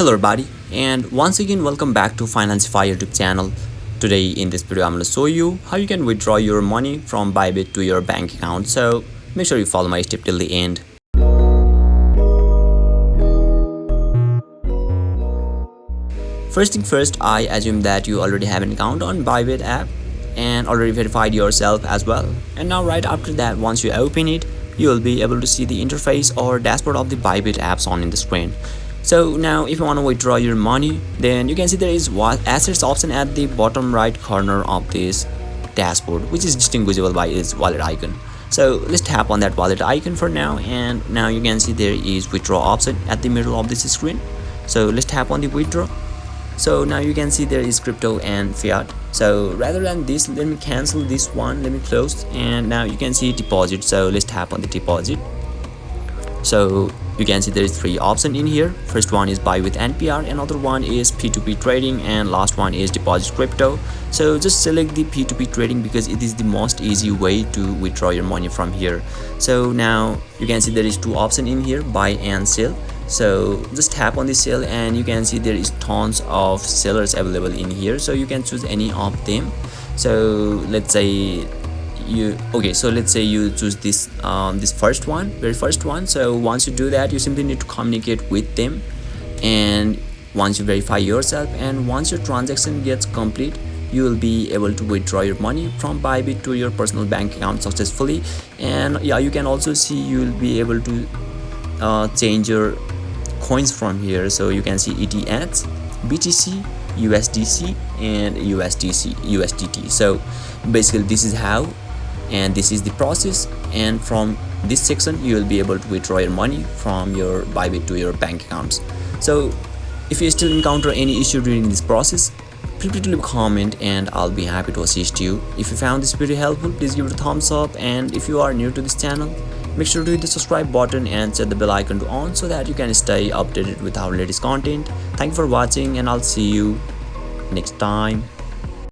Hello everybody, and once again welcome back to Financify YouTube channel. Today in this video I'm going to show you how you can withdraw your money from Bybit to your bank account. So make sure you follow my step till the end. First thing first, I assume that you already have an account on Bybit app and already verified yourself as well. And now right after that, once you open it, you will be able to see the interface or dashboard of the Bybit apps on in the screen. So now if you want to withdraw your money, then you can see there is assets option at the bottom right corner of this dashboard, which is distinguishable by its wallet icon. So let's tap on that wallet icon for now, and now you can see there is withdraw option at the middle of this screen. So let's tap on the withdraw. So now you can see there is crypto and fiat. So rather than this, let me cancel this one, let me close, and now you can see deposit. So let's tap on the deposit. So you can see there is three options in here. First one is buy with NPR, another one is P2P trading, and last one is deposit crypto. So just select the P2P trading because it is the most easy way to withdraw your money from here. So now you can see there is two options in here, buy and sell. So just tap on the sell and you can see there is tons of sellers available in here, so you can choose any of them. So let's say you choose this first one, very first one. So once you do that, you simply need to communicate with them, and once you verify yourself and once your transaction gets complete, you will be able to withdraw your money from Bybit to your personal bank account successfully. And yeah, you can also see you will be able to change your coins from here. So you can see ETH, BTC, USDC and USDT. So basically this is how, and this is the process, and from this section you will be able to withdraw your money from your Bybit to your bank accounts. So if you still encounter any issue during this process, feel free to leave a comment and I'll be happy to assist you. If you found this video helpful, please give it a thumbs up, and if you are new to this channel, make sure to hit the subscribe button and set the bell icon to on so that you can stay updated with our latest content. Thank you for watching, and I'll see you next time.